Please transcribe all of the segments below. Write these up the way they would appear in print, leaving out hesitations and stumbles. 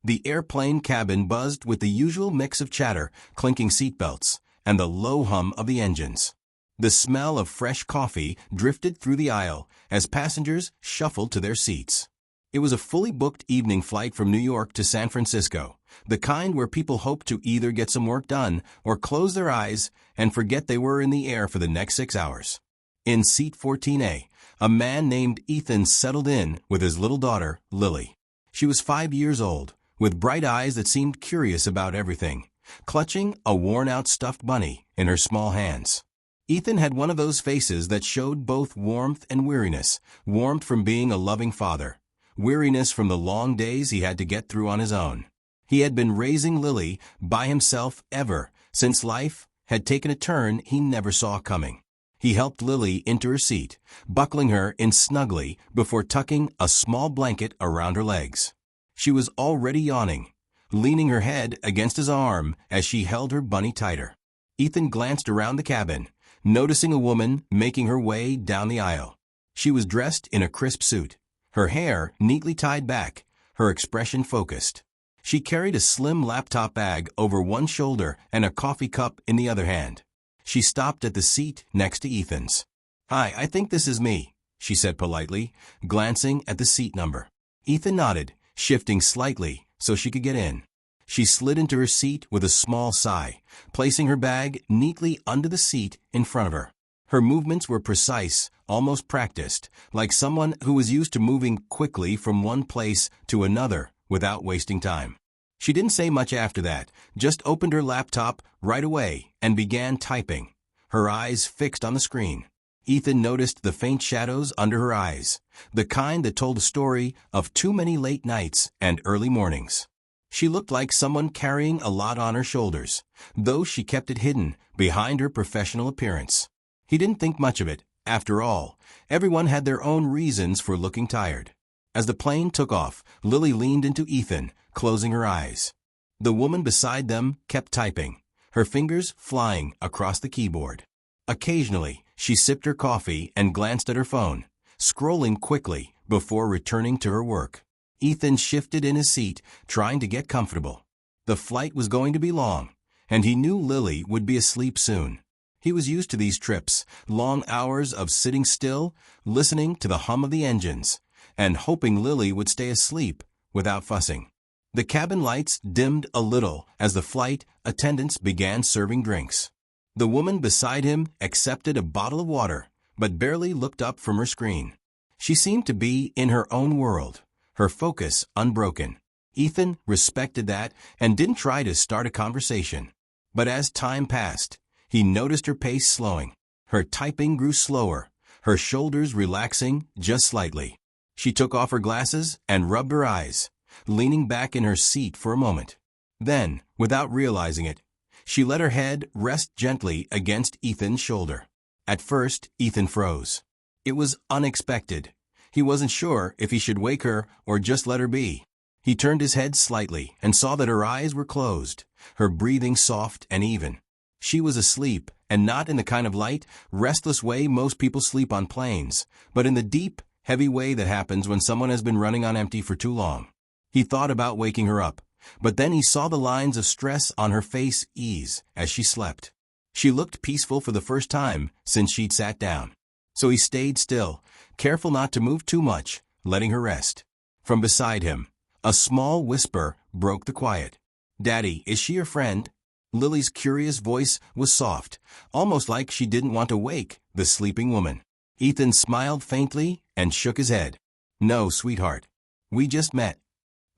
The airplane cabin buzzed with the usual mix of chatter, clinking seatbelts, and the low hum of the engines. The smell of fresh coffee drifted through the aisle as passengers shuffled to their seats. It was a fully booked evening flight from New York to San Francisco, the kind where people hope to either get some work done or close their eyes and forget they were in the air for the next 6 hours. In seat 14A, a man named Ethan settled in with his little daughter, Lily. She was 5 years old, with bright eyes that seemed curious about everything, clutching a worn-out stuffed bunny in her small hands. Ethan had one of those faces that showed both warmth and weariness, warmth from being a loving father, weariness from the long days he had to get through on his own. He had been raising Lily by himself ever since life had taken a turn he never saw coming. He helped Lily into her seat, buckling her in snugly before tucking a small blanket around her legs. She was already yawning, leaning her head against his arm as she held her bunny tighter. Ethan glanced around the cabin, noticing a woman making her way down the aisle. She was dressed in a crisp suit, her hair neatly tied back, her expression focused. She carried a slim laptop bag over one shoulder and a coffee cup in the other hand. She stopped at the seat next to Ethan's. "Hi, I think this is me," she said politely, glancing at the seat number. Ethan nodded, shifting slightly so she could get in. She slid into her seat with a small sigh, placing her bag neatly under the seat in front of her. Her movements were precise, almost practiced, like someone who was used to moving quickly from one place to another without wasting time. She didn't say much after that, just opened her laptop right away and began typing, her eyes fixed on the screen. Ethan noticed the faint shadows under her eyes, the kind that told a story of too many late nights and early mornings. She looked like someone carrying a lot on her shoulders, though she kept it hidden behind her professional appearance. He didn't think much of it. After all, everyone had their own reasons for looking tired. As the plane took off, Lily leaned into Ethan, closing her eyes. The woman beside them kept typing, her fingers flying across the keyboard. Occasionally, she sipped her coffee and glanced at her phone, scrolling quickly before returning to her work. Ethan shifted in his seat, trying to get comfortable. The flight was going to be long, and he knew Lily would be asleep soon. He was used to these trips, long hours of sitting still, listening to the hum of the engines, and hoping Lily would stay asleep without fussing. The cabin lights dimmed a little as the flight attendants began serving drinks. The woman beside him accepted a bottle of water, but barely looked up from her screen. She seemed to be in her own world, her focus unbroken. Ethan respected that and didn't try to start a conversation. But as time passed, he noticed her pace slowing. Her typing grew slower, her shoulders relaxing just slightly. She took off her glasses and rubbed her eyes, leaning back in her seat for a moment. Then, without realizing it, she let her head rest gently against Ethan's shoulder. At first, Ethan froze. It was unexpected. He wasn't sure if he should wake her or just let her be. He turned his head slightly and saw that her eyes were closed, her breathing soft and even. She was asleep, and not in the kind of light, restless way most people sleep on planes, but in the deep, heavy way that happens when someone has been running on empty for too long. He thought about waking her up, but then he saw the lines of stress on her face ease as she slept. She looked peaceful for the first time since she'd sat down. So he stayed still, careful not to move too much, letting her rest. From beside him, a small whisper broke the quiet. "Daddy, is she your friend?" Lily's curious voice was soft, almost like she didn't want to wake the sleeping woman. Ethan smiled faintly and shook his head. "No, sweetheart. We just met."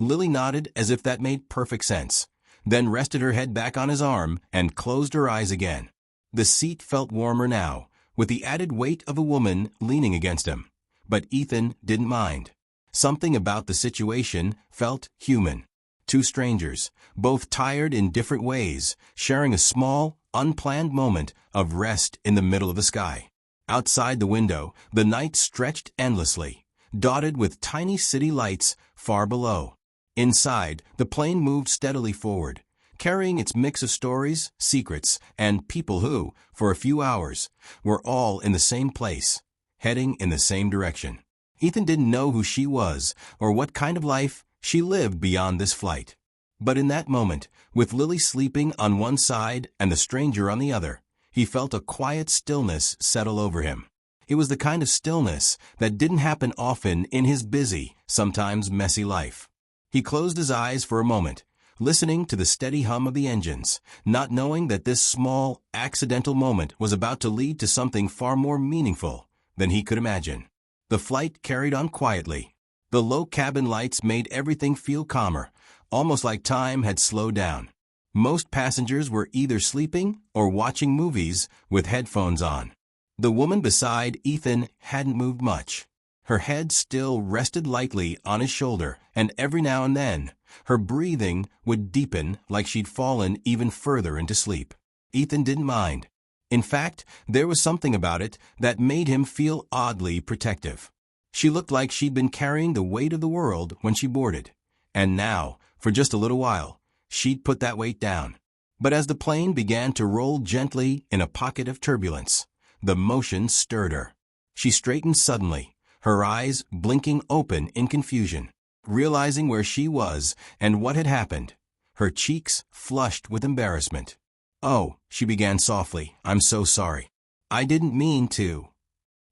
Lily nodded as if that made perfect sense, then rested her head back on his arm and closed her eyes again. The seat felt warmer now, with the added weight of a woman leaning against him. But Ethan didn't mind. Something about the situation felt human. Two strangers, both tired in different ways, sharing a small, unplanned moment of rest in the middle of the sky. Outside the window, the night stretched endlessly, dotted with tiny city lights far below. Inside, the plane moved steadily forward, carrying its mix of stories, secrets, and people who, for a few hours, were all in the same place, heading in the same direction. Ethan didn't know who she was or what kind of life she lived beyond this flight. But in that moment, with Lily sleeping on one side and the stranger on the other, he felt a quiet stillness settle over him. It was the kind of stillness that didn't happen often in his busy, sometimes messy life. He closed his eyes for a moment, listening to the steady hum of the engines, not knowing that this small, accidental moment was about to lead to something far more meaningful than he could imagine. The flight carried on quietly. The low cabin lights made everything feel calmer, almost like time had slowed down. Most passengers were either sleeping or watching movies with headphones on. The woman beside Ethan hadn't moved much. Her head still rested lightly on his shoulder, and every now and then, her breathing would deepen like she'd fallen even further into sleep. Ethan didn't mind. In fact, there was something about it that made him feel oddly protective. She looked like she'd been carrying the weight of the world when she boarded. And now, for just a little while, she'd put that weight down. But as the plane began to roll gently in a pocket of turbulence, the motion stirred her. She straightened suddenly, her eyes blinking open in confusion. Realizing where she was and what had happened, her cheeks flushed with embarrassment. "Oh," she began softly, "I'm so sorry. I didn't mean to."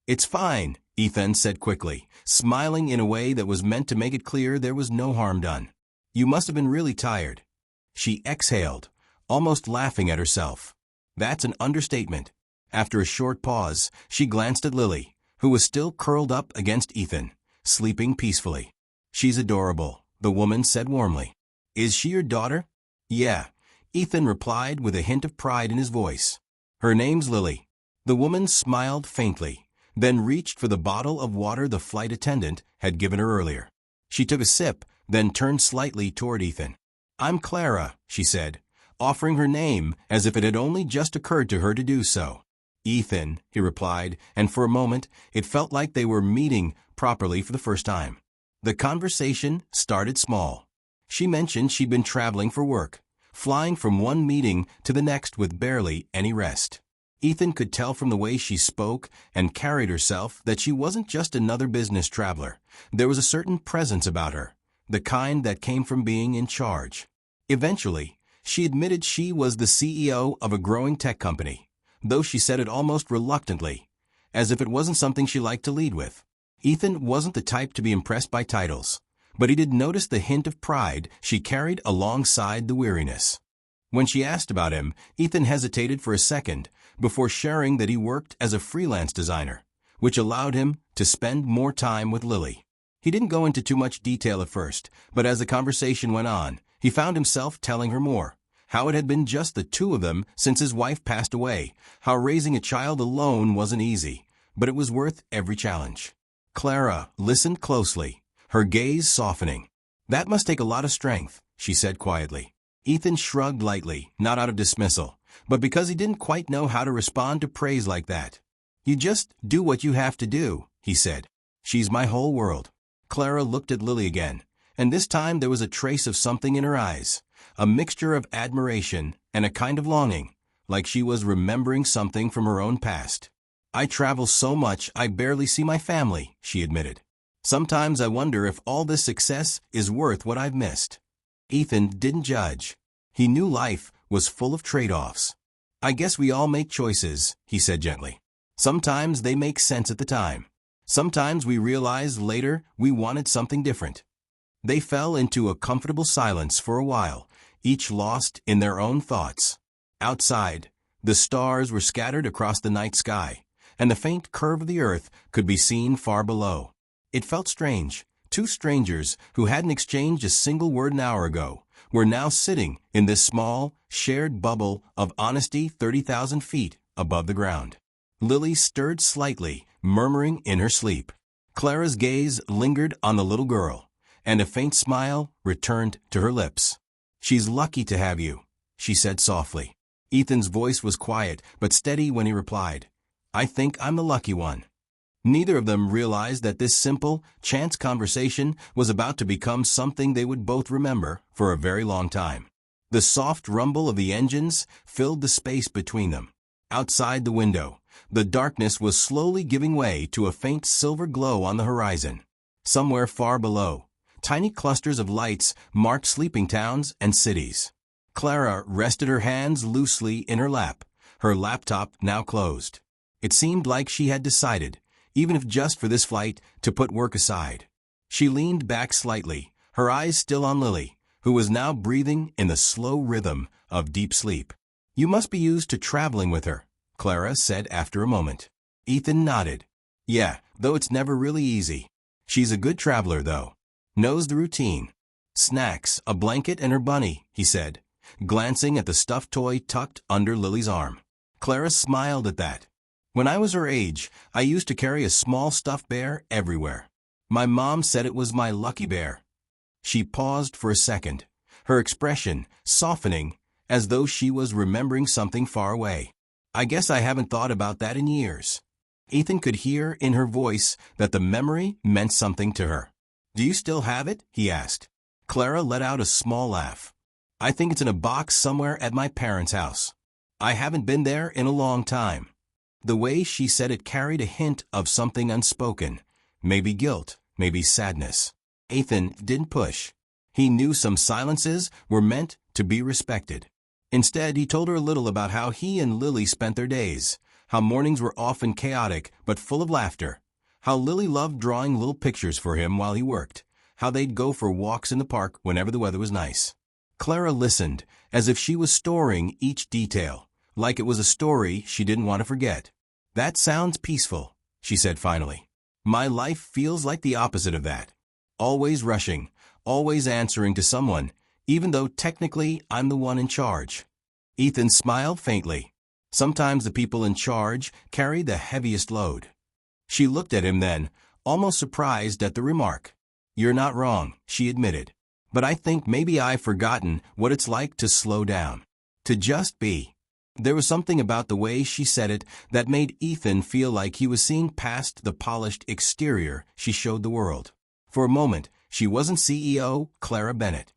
"It's fine," Ethan said quickly, smiling in a way that was meant to make it clear there was no harm done. "You must have been really tired." She exhaled, almost laughing at herself. That's an understatement. After a short pause, she glanced at Lily, who was still curled up against Ethan, sleeping peacefully. "She's adorable," the woman said warmly. "Is she your daughter?" "Yeah," Ethan replied with a hint of pride in his voice. "Her name's Lily." The woman smiled faintly, then reached for the bottle of water the flight attendant had given her earlier. She took a sip, then turned slightly toward Ethan. "I'm Clara," she said, offering her name as if it had only just occurred to her to do so. "Ethan," he replied, and for a moment it felt like they were meeting properly for the first time. The conversation started small. She mentioned she'd been traveling for work, flying from one meeting to the next with barely any rest. Ethan could tell from the way she spoke and carried herself that she wasn't just another business traveler. There was a certain presence about her, the kind that came from being in charge. Eventually, she admitted she was the CEO of a growing tech company, though she said it almost reluctantly, as if it wasn't something she liked to lead with. Ethan wasn't the type to be impressed by titles, but he did notice the hint of pride she carried alongside the weariness. When she asked about him, Ethan hesitated for a second before sharing that he worked as a freelance designer, which allowed him to spend more time with Lily. He didn't go into too much detail at first, but as the conversation went on, he found himself telling her more. How it had been just the two of them since his wife passed away, how raising a child alone wasn't easy, but it was worth every challenge. Clara listened closely, her gaze softening. "That must take a lot of strength," she said quietly. Ethan shrugged lightly, not out of dismissal, but because he didn't quite know how to respond to praise like that. "You just do what you have to do," he said. "She's my whole world." Clara looked at Lily again, and this time there was a trace of something in her eyes, a mixture of admiration and a kind of longing, like she was remembering something from her own past. "I travel so much I barely see my family," she admitted. "Sometimes I wonder if all this success is worth what I've missed." Ethan didn't judge. He knew life was full of trade-offs. "I guess we all make choices," he said gently. "Sometimes they make sense at the time. Sometimes we realize later we wanted something different." They fell into a comfortable silence for a while, each lost in their own thoughts. Outside, the stars were scattered across the night sky, and the faint curve of the earth could be seen far below. It felt strange. Two strangers who hadn't exchanged a single word an hour ago were now sitting in this small, shared bubble of honesty 30,000 feet above the ground. Lily stirred slightly, murmuring in her sleep. Clara's gaze lingered on the little girl, and a faint smile returned to her lips. "She's lucky to have you," she said softly. Ethan's voice was quiet but steady when he replied, "I think I'm the lucky one." Neither of them realized that this simple, chance conversation was about to become something they would both remember for a very long time. The soft rumble of the engines filled the space between them. Outside the window, the darkness was slowly giving way to a faint silver glow on the horizon. Somewhere far below, tiny clusters of lights marked sleeping towns and cities. Clara rested her hands loosely in her lap, her laptop now closed. It seemed like she had decided, even if just for this flight, to put work aside. She leaned back slightly, her eyes still on Lily, who was now breathing in the slow rhythm of deep sleep. "You must be used to traveling with her," Clara said after a moment. Ethan nodded. "Yeah, though it's never really easy. She's a good traveler, though. Knows the routine." "Snacks, a blanket, and her bunny," he said, glancing at the stuffed toy tucked under Lily's arm. Clara smiled at that. "When I was her age, I used to carry a small stuffed bear everywhere. My mom said it was my lucky bear." She paused for a second, her expression softening as though she was remembering something far away. "I guess I haven't thought about that in years." Ethan could hear in her voice that the memory meant something to her. "Do you still have it?" he asked. Clara let out a small laugh. "I think it's in a box somewhere at my parents' house. I haven't been there in a long time." The way she said it carried a hint of something unspoken, maybe guilt, maybe sadness. Ethan didn't push. He knew some silences were meant to be respected. Instead, he told her a little about how he and Lily spent their days, how mornings were often chaotic but full of laughter, how Lily loved drawing little pictures for him while he worked, how they'd go for walks in the park whenever the weather was nice. Clara listened, as if she was storing each detail, like it was a story she didn't want to forget. "That sounds peaceful," she said finally. "My life feels like the opposite of that. Always rushing, always answering to someone, even though technically I'm the one in charge." Ethan smiled faintly. Sometimes the people in charge carry the heaviest load. She looked at him then, almost surprised at the remark. "You're not wrong," she admitted. "But I think maybe I've forgotten what it's like to slow down. To just be." There was something about the way she said it that made Ethan feel like he was seeing past the polished exterior she showed the world. For a moment, she wasn't CEO Clara Bennett.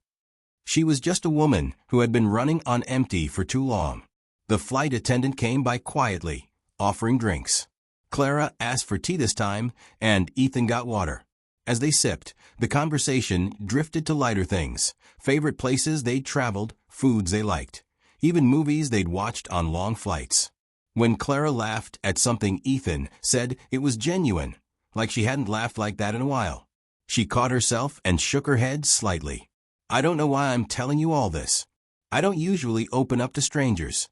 She was just a woman who had been running on empty for too long. The flight attendant came by quietly, offering drinks. Clara asked for tea this time, and Ethan got water. As they sipped, the conversation drifted to lighter things, favorite places they'd traveled, foods they liked, even movies they'd watched on long flights. When Clara laughed at something Ethan said, it was genuine, like she hadn't laughed like that in a while. She caught herself and shook her head slightly. "I don't know why I'm telling you all this. I don't usually open up to strangers."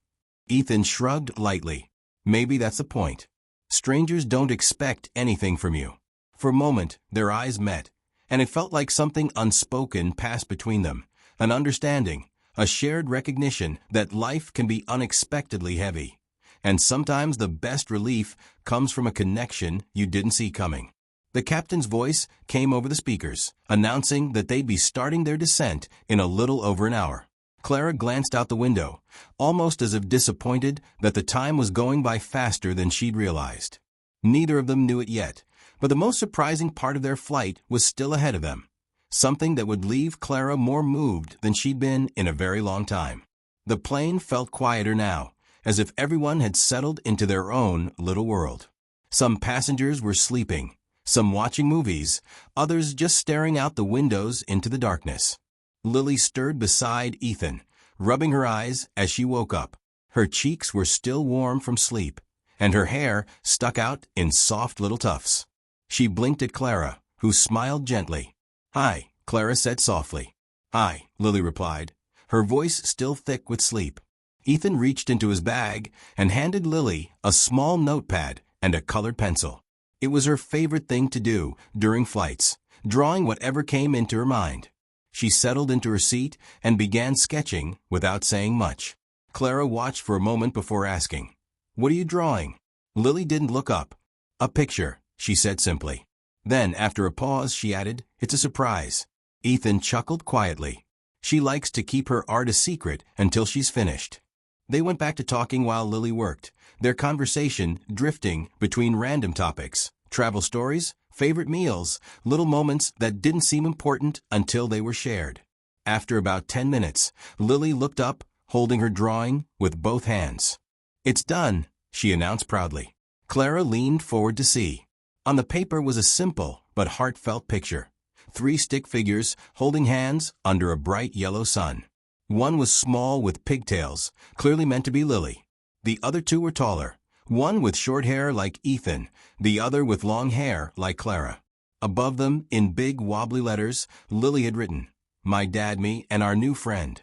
Ethan shrugged lightly. "Maybe that's the point. Strangers don't expect anything from you." For a moment, their eyes met, and it felt like something unspoken passed between them, an understanding, a shared recognition that life can be unexpectedly heavy, and sometimes the best relief comes from a connection you didn't see coming. The captain's voice came over the speakers, announcing that they'd be starting their descent in a little over an hour. Clara glanced out the window, almost as if disappointed that the time was going by faster than she'd realized. Neither of them knew it yet, but the most surprising part of their flight was still ahead of them, something that would leave Clara more moved than she'd been in a very long time. The plane felt quieter now, as if everyone had settled into their own little world. Some passengers were sleeping, some watching movies, others just staring out the windows into the darkness. Lily stirred beside Ethan, rubbing her eyes as she woke up. Her cheeks were still warm from sleep, and her hair stuck out in soft little tufts. She blinked at Clara, who smiled gently. "Hi," Clara said softly. "Hi," Lily replied, her voice still thick with sleep. Ethan reached into his bag and handed Lily a small notepad and a colored pencil. It was her favorite thing to do during flights, drawing whatever came into her mind. She settled into her seat and began sketching without saying much. Clara watched for a moment before asking, "What are you drawing?" Lily didn't look up. "A picture," she said simply. Then, after a pause, she added, "It's a surprise." Ethan chuckled quietly. She likes to keep her art a secret until she's finished. They went back to talking while Lily worked, their conversation drifting between random topics, travel stories, favorite meals, little moments that didn't seem important until they were shared. After about 10 minutes, Lily looked up, holding her drawing with both hands. "It's done," she announced proudly. Clara leaned forward to see. On the paper was a simple but heartfelt picture. 3 stick figures holding hands under a bright yellow sun. One was small with pigtails, clearly meant to be Lily. The other 2 were taller, one with short hair like Ethan, the other with long hair like Clara. Above them, in big wobbly letters, Lily had written, "My dad, me, and our new friend."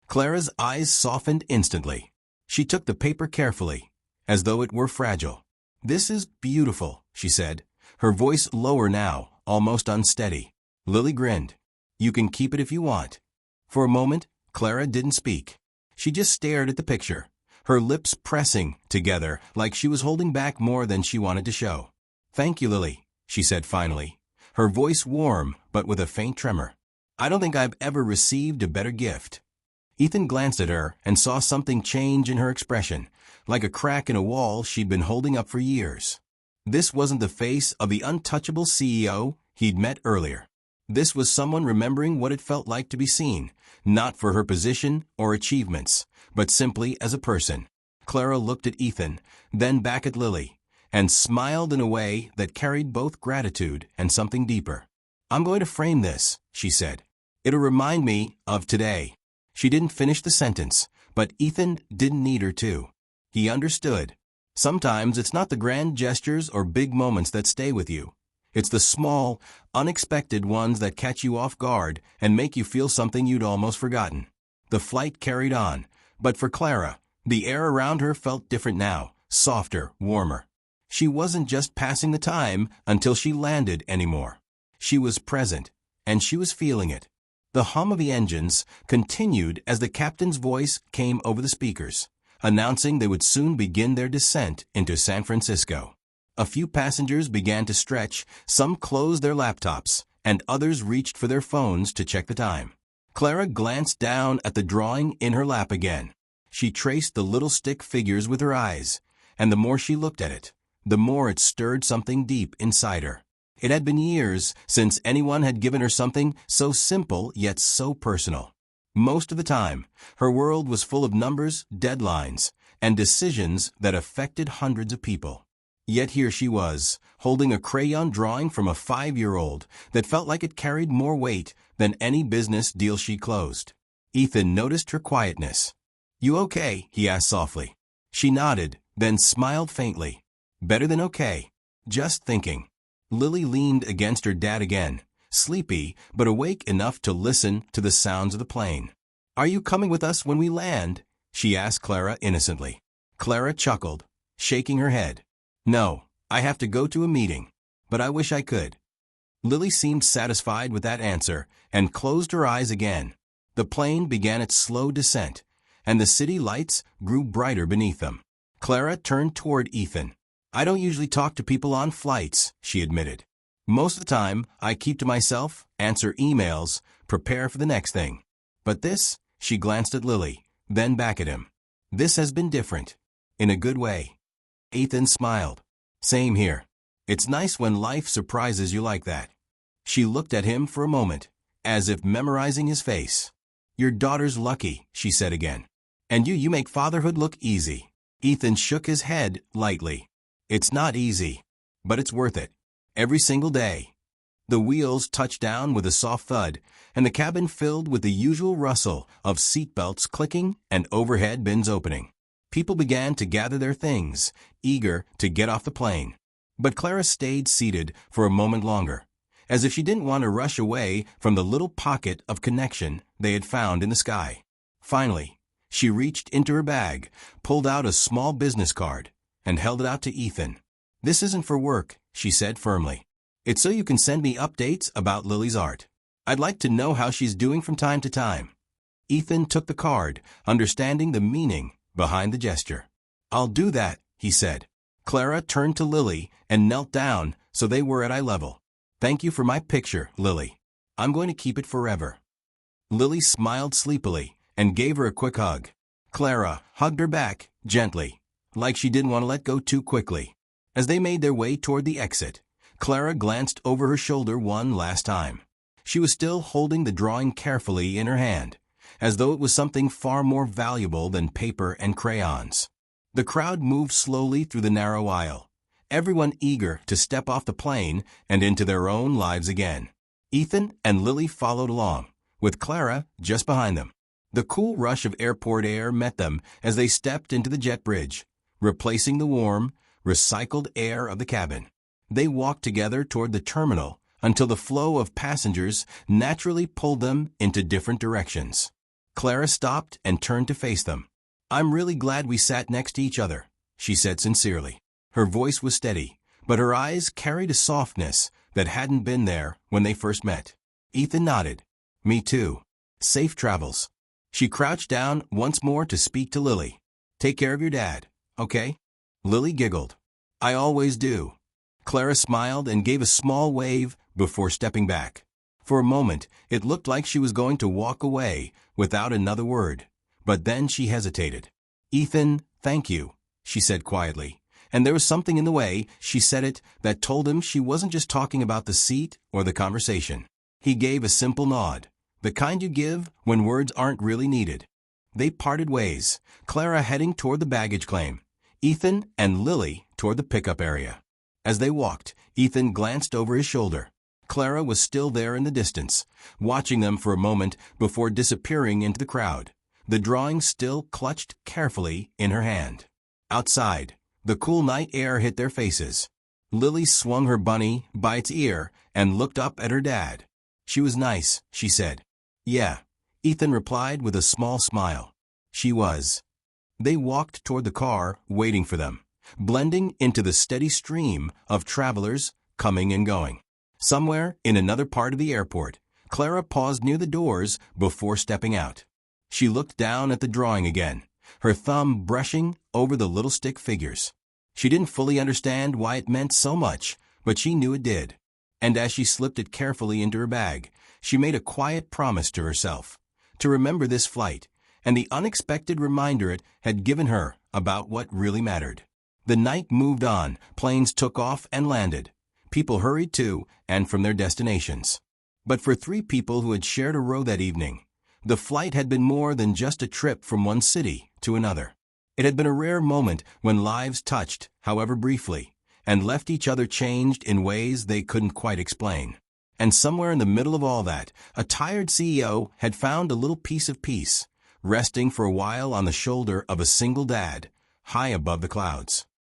Clara's eyes softened instantly. She took the paper carefully, as though it were fragile. "This is beautiful," she said, her voice lower now, almost unsteady. Lily grinned. "You can keep it if you want." For a moment, Clara didn't speak. She just stared at the picture, her lips pressing together like she was holding back more than she wanted to show. "Thank you, Lily," she said finally, her voice warm but with a faint tremor. "I don't think I've ever received a better gift." Ethan glanced at her and saw something change in her expression, like a crack in a wall she'd been holding up for years. This wasn't the face of the untouchable CEO he'd met earlier. This was someone remembering what it felt like to be seen, not for her position or achievements, but simply as a person. Clara looked at Ethan, then back at Lily, and smiled in a way that carried both gratitude and something deeper. "I'm going to frame this," she said. "It'll remind me of today." She didn't finish the sentence, but Ethan didn't need her to. He understood. Sometimes it's not the grand gestures or big moments that stay with you. It's the small, unexpected ones that catch you off guard and make you feel something you'd almost forgotten. The flight carried on, but for Clara, the air around her felt different now, softer, warmer. She wasn't just passing the time until she landed anymore. She was present, and she was feeling it. The hum of the engines continued as the captain's voice came over the speakers, announcing they would soon begin their descent into San Francisco. A few passengers began to stretch, some closed their laptops, and others reached for their phones to check the time. Clara glanced down at the drawing in her lap again. She traced the little stick figures with her eyes, and the more she looked at it, the more it stirred something deep inside her. It had been years since anyone had given her something so simple yet so personal. Most of the time, her world was full of numbers, deadlines, and decisions that affected hundreds of people. Yet here she was, holding a crayon drawing from a 5-year-old that felt like it carried more weight than any business deal she closed. Ethan noticed her quietness. "You okay?" he asked softly. She nodded, then smiled faintly. "Better than okay. Just thinking." Lily leaned against her dad again, sleepy but awake enough to listen to the sounds of the plane. "Are you coming with us when we land?" she asked Clara innocently. Clara chuckled, shaking her head. "No, I have to go to a meeting, but I wish I could." Lily seemed satisfied with that answer and closed her eyes again. The plane began its slow descent, and the city lights grew brighter beneath them. Clara turned toward Ethan. "I don't usually talk to people on flights," she admitted. "Most of the time, I keep to myself, answer emails, prepare for the next thing. But this," she glanced at Lily, then back at him. "This has been different. In a good way." Ethan smiled. "Same here. It's nice when life surprises you like that." She looked at him for a moment, as if memorizing his face. "Your daughter's lucky," she said again. "And you make fatherhood look easy." Ethan shook his head lightly. "It's not easy, but it's worth it. Every single day." The wheels touched down with a soft thud, and the cabin filled with the usual rustle of seatbelts clicking and overhead bins opening. People began to gather their things, eager to get off the plane. But Clara stayed seated for a moment longer, as if she didn't want to rush away from the little pocket of connection they had found in the sky. Finally, she reached into her bag, pulled out a small business card, and held it out to Ethan. "This isn't for work," she said firmly. "It's so you can send me updates about Lily's art. I'd like to know how she's doing from time to time." Ethan took the card, understanding the meaning behind the gesture. "I'll do that," he said. Clara turned to Lily and knelt down so they were at eye level. "Thank you for my picture, Lily. I'm going to keep it forever." Lily smiled sleepily and gave her a quick hug. Clara hugged her back gently, like she didn't want to let go too quickly. As they made their way toward the exit, Clara glanced over her shoulder one last time. She was still holding the drawing carefully in her hand, as though it was something far more valuable than paper and crayons. The crowd moved slowly through the narrow aisle, everyone eager to step off the plane and into their own lives again. Ethan and Lily followed along, with Clara just behind them. The cool rush of airport air met them as they stepped into the jet bridge, replacing the warm, recycled air of the cabin. They walked together toward the terminal until the flow of passengers naturally pulled them into different directions. Clara stopped and turned to face them. "I'm really glad we sat next to each other," she said sincerely. Her voice was steady, but her eyes carried a softness that hadn't been there when they first met. Ethan nodded. "Me too. Safe travels." She crouched down once more to speak to Lily. "Take care of your dad, okay?" Lily giggled. "I always do." Clara smiled and gave a small wave before stepping back. For a moment, it looked like she was going to walk away without another word, but then she hesitated. "Ethan, thank you," she said quietly, and there was something in the way she said it that told him she wasn't just talking about the seat or the conversation. He gave a simple nod, the kind you give when words aren't really needed. They parted ways, Clara heading toward the baggage claim, Ethan and Lily toward the pickup area. As they walked, Ethan glanced over his shoulder. Clara was still there in the distance, watching them for a moment before disappearing into the crowd, the drawing still clutched carefully in her hand. Outside, the cool night air hit their faces. Lily swung her bunny by its ear and looked up at her dad. "She was nice," she said. "Yeah," Ethan replied with a small smile. "She was." They walked toward the car, waiting for them, blending into the steady stream of travelers coming and going. Somewhere in another part of the airport, Clara paused near the doors before stepping out. She looked down at the drawing again, her thumb brushing over the little stick figures. She didn't fully understand why it meant so much, but she knew it did. And as she slipped it carefully into her bag, she made a quiet promise to herself to remember this flight and the unexpected reminder it had given her about what really mattered. The night moved on, planes took off and landed. People hurried to and from their destinations. But for three people who had shared a row that evening, the flight had been more than just a trip from one city to another. It had been a rare moment when lives touched, however briefly, and left each other changed in ways they couldn't quite explain. And somewhere in the middle of all that, a tired CEO had found a little piece of peace, resting for a while on the shoulder of a single dad, high above the clouds.